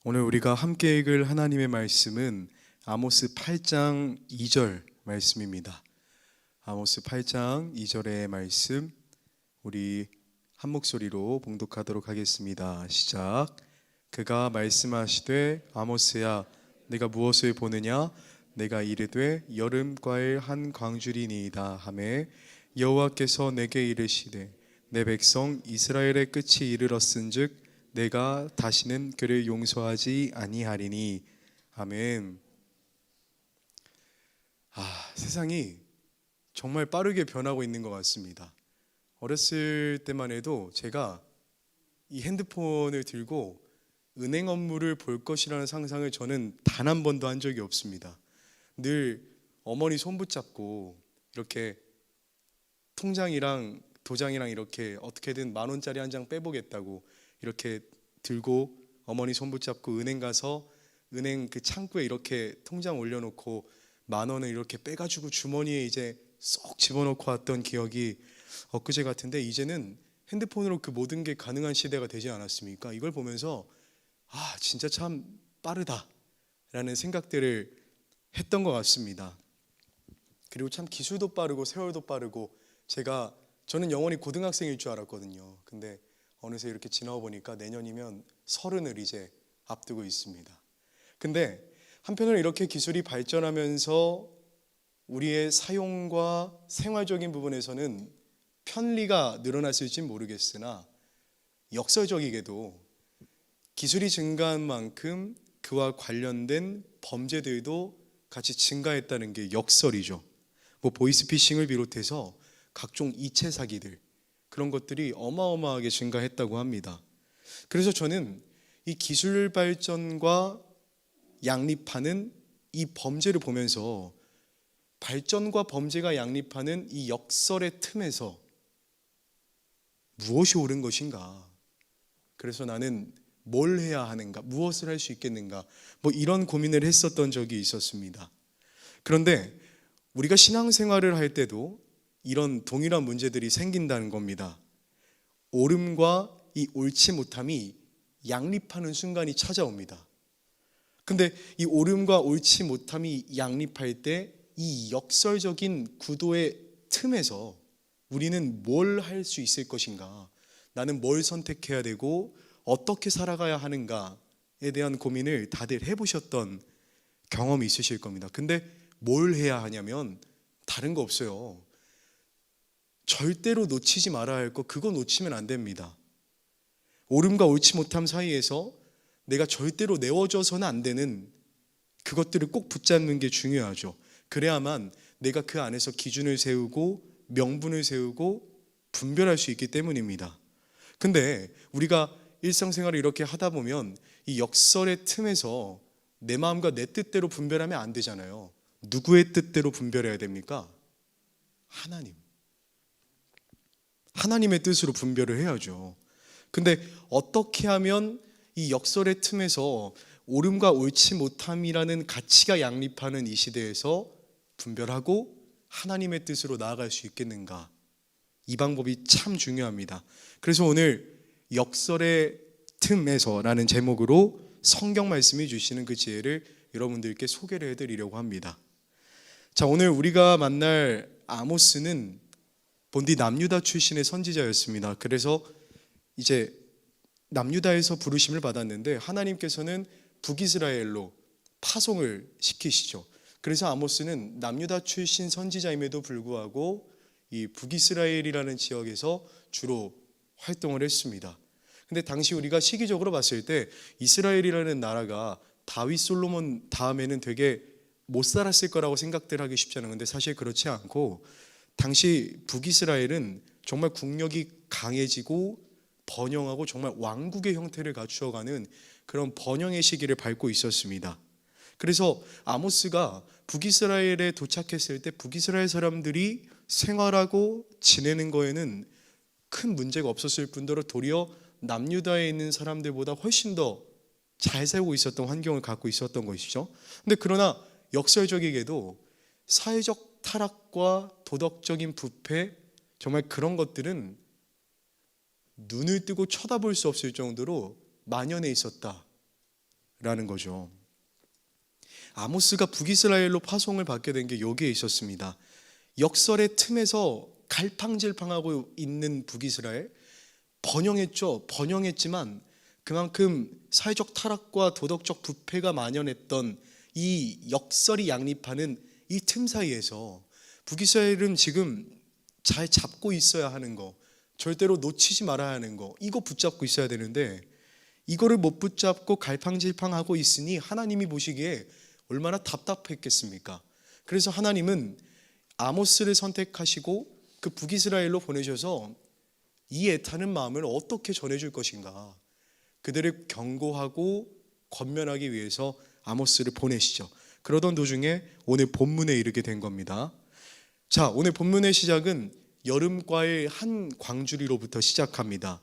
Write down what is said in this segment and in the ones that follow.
오늘 우리가 함께 읽을 하나님의 말씀은 아모스 8장 2절 말씀입니다. 아모스 8장 2절의 말씀 우리 한 목소리로 봉독하도록 하겠습니다. 시작. 그가 말씀하시되 아모스야 내가 무엇을 보느냐 내가 이르되 여름과일 한 광주리니이다 하매 여호와께서 내게 이르시되 내 백성 이스라엘의 끝이 이르렀은즉 내가 다시는 그를 용서하지 아니하리니. 아멘. 세상이 정말 빠르게 변하고 있는 것 같습니다. 어렸을 때만 해도 제가 이 핸드폰을 들고 은행 업무를 볼 것이라는 상상을 저는 단 한 번도 한 적이 없습니다. 늘 어머니 손 붙잡고 이렇게 통장이랑 도장이랑 이렇게 어떻게든 10,000원짜리 한 장 빼보겠다고 이렇게 들고 어머니 손 붙잡고 은행 가서 은행 그 창구에 이렇게 통장 올려놓고 10,000원을 이렇게 빼가지고 주머니에 이제 쏙 집어넣고 왔던 기억이 엊그제 같은데, 이제는 핸드폰으로 그 모든 게 가능한 시대가 되지 않았습니까? 이걸 보면서 진짜 참 빠르다라는 생각들을 했던 것 같습니다. 그리고 참 기술도 빠르고 세월도 빠르고 저는 영원히 고등학생일 줄 알았거든요. 근데 어느새 이렇게 지나고 보니까 내년이면 30을 이제 앞두고 있습니다. 근데 한편으로 이렇게 기술이 발전하면서 우리의 사용과 생활적인 부분에서는 편리가 늘어났을지 모르겠으나 역설적이게도 기술이 증가한 만큼 그와 관련된 범죄들도 같이 증가했다는 게 역설이죠. 보이스피싱을 비롯해서 각종 이체 사기들, 그런 것들이 어마어마하게 증가했다고 합니다. 그래서 저는 이 기술 발전과 양립하는 이 범죄를 보면서 발전과 범죄가 양립하는 이 역설의 틈에서 무엇이 옳은 것인가? 그래서 나는 뭘 해야 하는가? 무엇을 할 수 있겠는가? 이런 고민을 했었던 적이 있었습니다. 그런데 우리가 신앙생활을 할 때도 이런 동일한 문제들이 생긴다는 겁니다. 옳음과 이 옳지 못함이 양립하는 순간이 찾아옵니다. 근데 이 옳음과 옳지 못함이 양립할 때 이 역설적인 구도의 틈에서 우리는 뭘 할 수 있을 것인가? 나는 뭘 선택해야 되고 어떻게 살아가야 하는가에 대한 고민을 다들 해보셨던 경험이 있으실 겁니다. 근데 뭘 해야 하냐면 다른 거 없어요. 절대로 놓치지 말아야 할 거, 그거 놓치면 안 됩니다. 옳음과 옳지 못함 사이에서 내가 절대로 내어져서는 안 되는 그것들을 꼭 붙잡는 게 중요하죠. 그래야만 내가 그 안에서 기준을 세우고 명분을 세우고 분별할 수 있기 때문입니다. 근데 우리가 일상생활을 이렇게 하다 보면 이 역설의 틈에서 내 마음과 내 뜻대로 분별하면 안 되잖아요. 누구의 뜻대로 분별해야 됩니까? 하나님의 뜻으로 분별을 해야죠. 근데 어떻게 하면 이 역설의 틈에서 옳음과 옳지 못함이라는 가치가 양립하는 이 시대에서 분별하고 하나님의 뜻으로 나아갈 수 있겠는가? 이 방법이 참 중요합니다. 그래서 오늘 역설의 틈에서라는 제목으로 성경 말씀이 주시는 그 지혜를 여러분들께 소개를 해드리려고 합니다. 자, 오늘 우리가 만날 아모스는 본디 남유다 출신의 선지자였습니다. 그래서 이제 남유다에서 부르심을 받았는데 하나님께서는 북이스라엘로 파송을 시키시죠. 그래서 아모스는 남유다 출신 선지자임에도 불구하고 이 북이스라엘이라는 지역에서 주로 활동을 했습니다. 근데 당시 우리가 시기적으로 봤을 때 이스라엘이라는 나라가 다윗 솔로몬 다음에는 되게 못 살았을 거라고 생각들 하기 쉽지 않은데 사실 그렇지 않고 당시 북이스라엘은 정말 국력이 강해지고 번영하고 정말 왕국의 형태를 갖추어가는 그런 번영의 시기를 밟고 있었습니다. 그래서 아모스가 북이스라엘에 도착했을 때 북이스라엘 사람들이 생활하고 지내는 거에는 큰 문제가 없었을 뿐더러 도리어 남유다에 있는 사람들보다 훨씬 더 잘 살고 있었던 환경을 갖고 있었던 것이죠. 근데 그러나 역설적이게도 사회적 타락과 도덕적인 부패, 정말 그런 것들은 눈을 뜨고 쳐다볼 수 없을 정도로 만연해 있었다라는 거죠. 아모스가 북이스라엘로 파송을 받게 된 게 여기에 있었습니다. 역설의 틈에서 갈팡질팡하고 있는 북이스라엘, 번영했죠. 번영했지만 그만큼 사회적 타락과 도덕적 부패가 만연했던 이 역설이 양립하는 이 틈 사이에서 북이스라엘은 지금 잘 잡고 있어야 하는 거, 절대로 놓치지 말아야 하는 거, 이거 붙잡고 있어야 되는데 이거를 못 붙잡고 갈팡질팡하고 있으니 하나님이 보시기에 얼마나 답답했겠습니까? 그래서 하나님은 아모스를 선택하시고 그 북이스라엘로 보내셔서 이 애타는 마음을 어떻게 전해줄 것인가, 그들을 경고하고 권면하기 위해서 아모스를 보내시죠. 그러던 도중에 오늘 본문에 이르게 된 겁니다. 자, 오늘 본문의 시작은 여름과의 한 광주리로부터 시작합니다.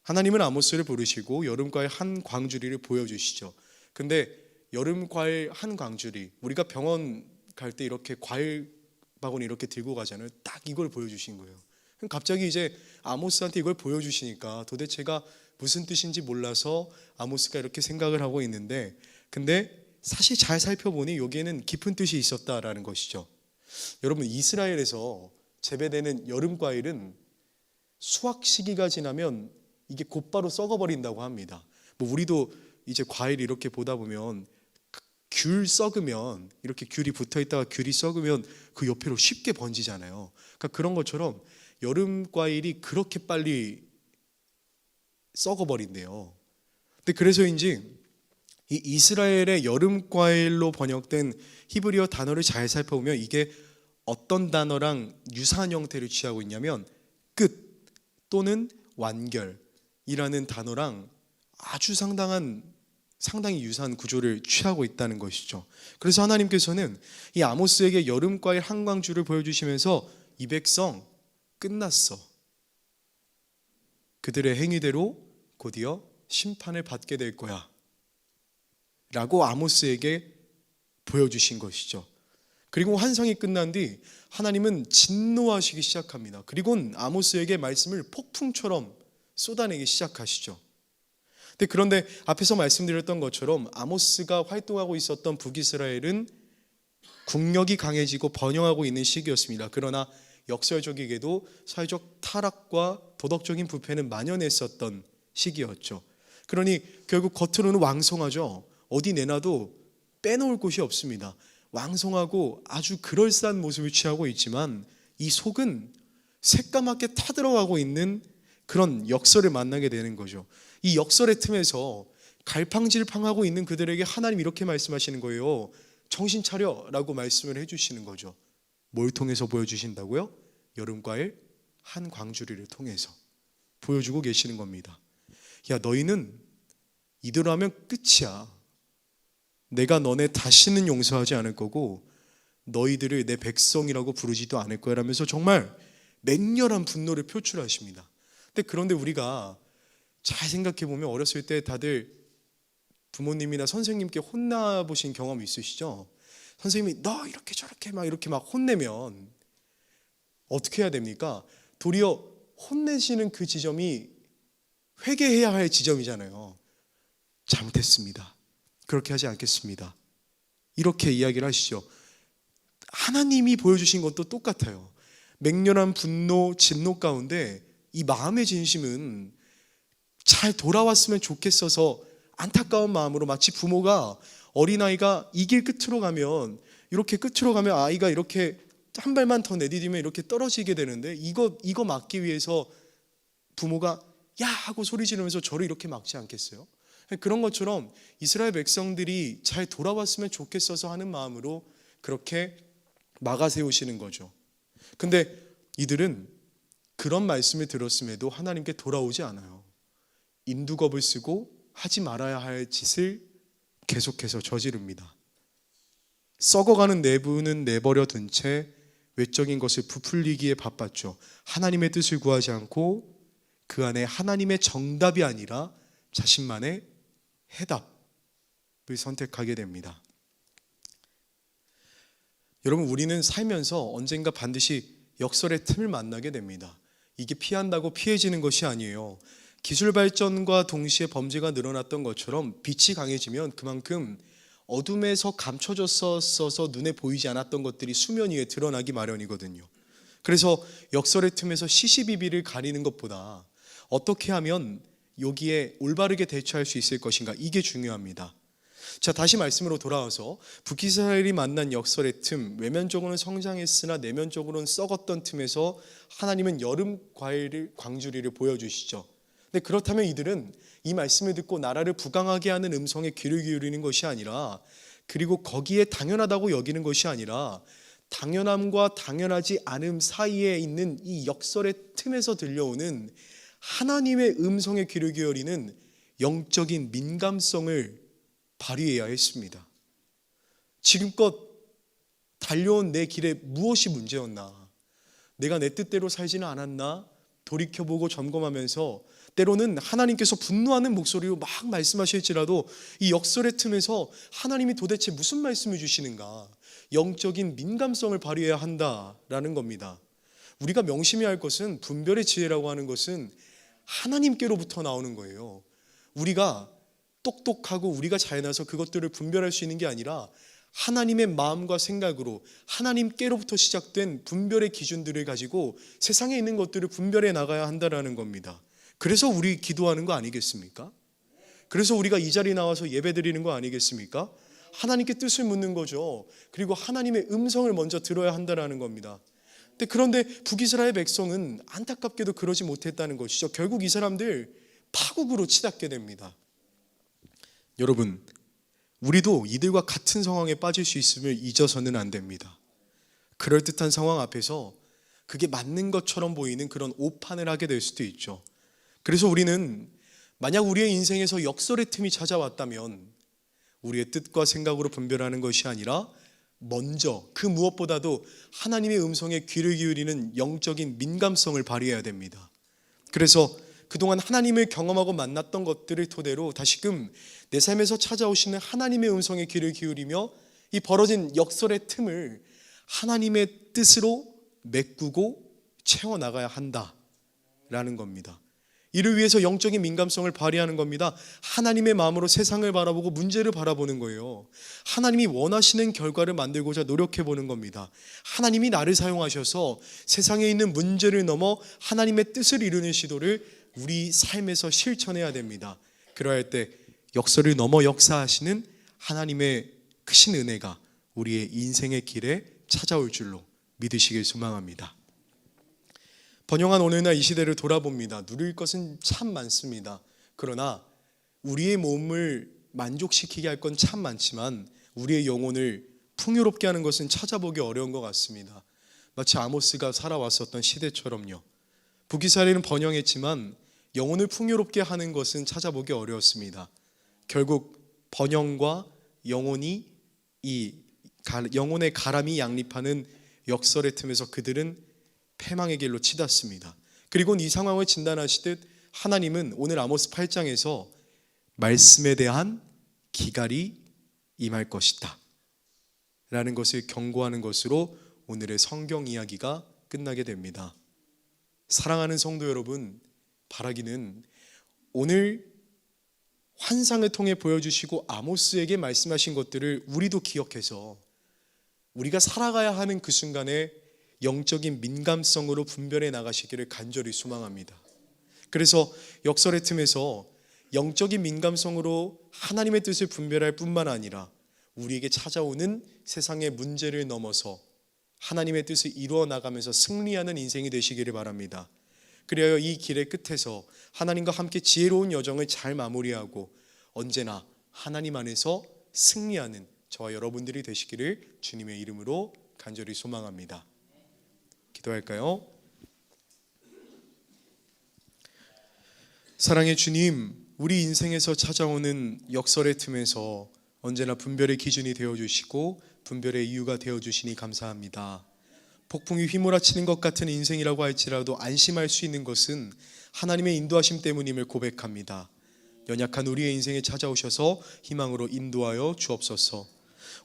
하나님은 아모스를 부르시고 여름과의 한 광주리를 보여주시죠. 근데 여름과의 한 광주리, 우리가 병원 갈 때 이렇게 과일 바구니 이렇게 들고 가잖아요. 딱 이걸 보여주신 거예요. 갑자기 이제 아모스한테 이걸 보여주시니까 도대체가 무슨 뜻인지 몰라서 아모스가 이렇게 생각을 하고 있는데, 근데 사실 잘 살펴보니 여기에는 깊은 뜻이 있었다라는 것이죠. 여러분, 이스라엘에서 재배되는 여름 과일은 수확 시기가 지나면 이게 곧바로 썩어버린다고 합니다. 뭐 우리도 이제 과일 이렇게 보다 보면 귤 썩으면, 이렇게 귤이 붙어 있다가 귤이 썩으면 그 옆으로 쉽게 번지잖아요. 그러니까 그런 것처럼 여름 과일이 그렇게 빨리 썩어버린대요. 근데 그래서인지 이 이스라엘의 여름 과일로 번역된 히브리어 단어를 잘 살펴보면 이게 어떤 단어랑 유사한 형태를 취하고 있냐면 끝 또는 완결이라는 단어랑 아주 상당히 유사한 구조를 취하고 있다는 것이죠. 그래서 하나님께서는 이 아모스에게 여름 과일 한 광주를 보여주시면서 이 백성 끝났어. 그들의 행위대로 곧이어 심판을 받게 될 거야 라고 아모스에게 보여주신 것이죠. 그리고 환상이 끝난 뒤 하나님은 진노하시기 시작합니다. 그리고는 아모스에게 말씀을 폭풍처럼 쏟아내기 시작하시죠. 그런데 앞에서 말씀드렸던 것처럼 아모스가 활동하고 있었던 북이스라엘은 국력이 강해지고 번영하고 있는 시기였습니다. 그러나 역설적이게도 사회적 타락과 도덕적인 부패는 만연했었던 시기였죠. 그러니 결국 겉으로는 왕성하죠. 어디 내놔도 빼놓을 곳이 없습니다. 왕성하고 아주 그럴싸한 모습을 취하고 있지만 이 속은 새까맣게 타들어가고 있는 그런 역설을 만나게 되는 거죠. 이 역설의 틈에서 갈팡질팡하고 있는 그들에게 하나님 이렇게 말씀하시는 거예요. 정신 차려 라고 말씀을 해주시는 거죠. 뭘 통해서 보여주신다고요? 여름과일 한 광주리를 통해서 보여주고 계시는 겁니다. 야, 너희는 이대로 하면 끝이야. 내가 너네 다시는 용서하지 않을 거고 너희들을 내 백성이라고 부르지도 않을 거야 라면서 정말 맹렬한 분노를 표출하십니다. 그런데 우리가 잘 생각해 보면 어렸을 때 다들 부모님이나 선생님께 혼나보신 경험 있으시죠? 선생님이 너 이렇게 저렇게 막 혼내면 어떻게 해야 됩니까? 도리어 혼내시는 그 지점이 회개해야 할 지점이잖아요. 잘못했습니다. 그렇게 하지 않겠습니다. 이렇게 이야기를 하시죠. 하나님이 보여주신 것도 똑같아요. 맹렬한 분노, 진노 가운데 이 마음의 진심은 잘 돌아왔으면 좋겠어서 안타까운 마음으로, 마치 부모가 어린아이가 이 길 끝으로 가면, 이렇게 끝으로 가면 아이가 이렇게 한 발만 더 내디디면 이렇게 떨어지게 되는데 이거 막기 위해서 부모가 야 하고 소리 지르면서 저를 이렇게 막지 않겠어요? 그런 것처럼 이스라엘 백성들이 잘 돌아왔으면 좋겠어서 하는 마음으로 그렇게 막아 세우시는 거죠. 근데 이들은 그런 말씀을 들었음에도 하나님께 돌아오지 않아요. 인두겁을 쓰고 하지 말아야 할 짓을 계속해서 저지릅니다. 썩어가는 내부는 내버려 둔 채 외적인 것을 부풀리기에 바빴죠. 하나님의 뜻을 구하지 않고 그 안에 하나님의 정답이 아니라 자신만의 해답을 선택하게 됩니다. 여러분, 우리는 살면서 언젠가 반드시 역설의 틈을 만나게 됩니다. 이게 피한다고 피해지는 것이 아니에요. 기술 발전과 동시에 범죄가 늘어났던 것처럼 빛이 강해지면 그만큼 어둠에서 감춰졌어서 눈에 보이지 않았던 것들이 수면 위에 드러나기 마련이거든요. 그래서 역설의 틈에서 시시비비를 가리는 것보다 어떻게 하면 여기에 올바르게 대처할 수 있을 것인가, 이게 중요합니다. 자, 다시 말씀으로 돌아와서 북이스라엘이 만난 역설의 틈, 외면적으로는 성장했으나 내면적으로는 썩었던 틈에서 하나님은 여름 과일 광주리를 보여주시죠. 근데 그렇다면 이들은 이 말씀을 듣고 나라를 부강하게 하는 음성에 귀를 기울이는 것이 아니라, 그리고 거기에 당연하다고 여기는 것이 아니라 당연함과 당연하지 않음 사이에 있는 이 역설의 틈에서 들려오는 하나님의 음성에 귀를 기울이는 영적인 민감성을 발휘해야 했습니다. 지금껏 달려온 내 길에 무엇이 문제였나? 내가 내 뜻대로 살지는 않았나? 돌이켜보고 점검하면서 때로는 하나님께서 분노하는 목소리로 막 말씀하실지라도 이 역설의 틈에서 하나님이 도대체 무슨 말씀을 주시는가? 영적인 민감성을 발휘해야 한다라는 겁니다. 우리가 명심해야 할 것은, 분별의 지혜라고 하는 것은 하나님께로부터 나오는 거예요. 우리가 똑똑하고 우리가 잘나서 그것들을 분별할 수 있는 게 아니라 하나님의 마음과 생각으로 하나님께로부터 시작된 분별의 기준들을 가지고 세상에 있는 것들을 분별해 나가야 한다라는 겁니다. 그래서 우리 기도하는 거 아니겠습니까? 그래서 우리가 이 자리에 나와서 예배 드리는 거 아니겠습니까? 하나님께 뜻을 묻는 거죠. 그리고 하나님의 음성을 먼저 들어야 한다라는 겁니다. 그런데 북이스라엘 백성은 안타깝게도 그러지 못했다는 것이죠. 결국 이 사람들 파국으로 치닫게 됩니다. 여러분, 우리도 이들과 같은 상황에 빠질 수 있음을 잊어서는 안 됩니다. 그럴듯한 상황 앞에서 그게 맞는 것처럼 보이는 그런 오판을 하게 될 수도 있죠. 그래서 우리는 만약 우리의 인생에서 역설의 틈이 찾아왔다면 우리의 뜻과 생각으로 분별하는 것이 아니라 먼저 그 무엇보다도 하나님의 음성에 귀를 기울이는 영적인 민감성을 발휘해야 됩니다. 그래서 그동안 하나님을 경험하고 만났던 것들을 토대로 다시금 내 삶에서 찾아오시는 하나님의 음성에 귀를 기울이며 이 벌어진 역설의 틈을 하나님의 뜻으로 메꾸고 채워나가야 한다라는 겁니다. 이를 위해서 영적인 민감성을 발휘하는 겁니다. 하나님의 마음으로 세상을 바라보고 문제를 바라보는 거예요. 하나님이 원하시는 결과를 만들고자 노력해보는 겁니다. 하나님이 나를 사용하셔서 세상에 있는 문제를 넘어 하나님의 뜻을 이루는 시도를 우리 삶에서 실천해야 됩니다. 그러할 때 역설을 넘어 역사하시는 하나님의 크신 은혜가 우리의 인생의 길에 찾아올 줄로 믿으시길 소망합니다. 번영한 오늘날 이 시대를 돌아봅니다. 누릴 것은 참 많습니다. 그러나 우리의 몸을 만족시키게 할 건 참 많지만 우리의 영혼을 풍요롭게 하는 것은 찾아보기 어려운 것 같습니다. 마치 아모스가 살아왔었던 시대처럼요. 북이스라엘은 번영했지만 영혼을 풍요롭게 하는 것은 찾아보기 어려웠습니다. 결국 번영과 영혼의 가람이 양립하는 역설의 틈에서 그들은 패망의 길로 치닫습니다. 그리고 이 상황을 진단하시듯 하나님은 오늘 아모스 8장에서 말씀에 대한 기갈이 임할 것이다 라는 것을 경고하는 것으로 오늘의 성경 이야기가 끝나게 됩니다. 사랑하는 성도 여러분, 바라기는 오늘 환상을 통해 보여주시고 아모스에게 말씀하신 것들을 우리도 기억해서 우리가 살아가야 하는 그 순간에 영적인 민감성으로 분별해 나가시기를 간절히 소망합니다. 그래서 역설의 틈에서 영적인 민감성으로 하나님의 뜻을 분별할 뿐만 아니라 우리에게 찾아오는 세상의 문제를 넘어서 하나님의 뜻을 이루어 나가면서 승리하는 인생이 되시기를 바랍니다. 그리하여 이 길의 끝에서 하나님과 함께 지혜로운 여정을 잘 마무리하고 언제나 하나님 안에서 승리하는 저와 여러분들이 되시기를 주님의 이름으로 간절히 소망합니다. 기도할까요? 사랑의 주님, 우리 인생에서 찾아오는 역설의 틈에서 언제나 분별의 기준이 되어주시고 분별의 이유가 되어주시니 감사합니다. 폭풍이 휘몰아치는 것 같은 인생이라고 할지라도 안심할 수 있는 것은 하나님의 인도하심 때문임을 고백합니다. 연약한 우리의 인생에 찾아오셔서 희망으로 인도하여 주옵소서.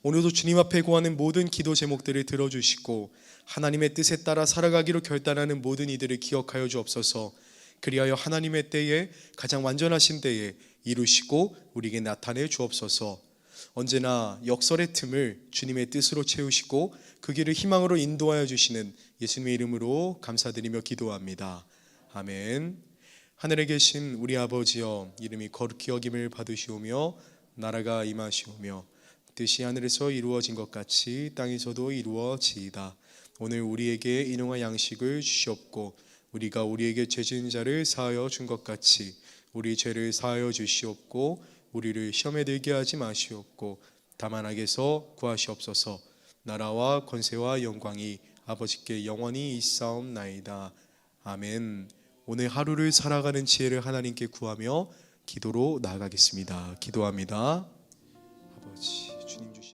오늘도 주님 앞에 구하는 모든 기도 제목들을 들어주시고 하나님의 뜻에 따라 살아가기로 결단하는 모든 이들을 기억하여 주옵소서. 그리하여 하나님의 때에 가장 완전하신 때에 이루시고 우리에게 나타내 주옵소서. 언제나 역설의 틈을 주님의 뜻으로 채우시고 그 길을 희망으로 인도하여 주시는 예수님의 이름으로 감사드리며 기도합니다. 아멘. 하늘에 계신 우리 아버지여, 이름이 거룩히 여김을 받으시오며 나라가 임하시오며 뜻이 하늘에서 이루어진 것 같이 땅에서도 이루어지이다. 오늘 우리에게 일용할 양식을 주시옵고 우리가 우리에게 죄 지은 자를 사하여 준 것 같이 우리 죄를 사하여 주시옵고 우리를 시험에 들게 하지 마시옵고 다만 악에서 구하시옵소서. 나라와 권세와 영광이 아버지께 영원히 있사옵나이다. 아멘. 오늘 하루를 살아가는 지혜를 하나님께 구하며 기도로 나아가겠습니다. 기도합니다. 아버지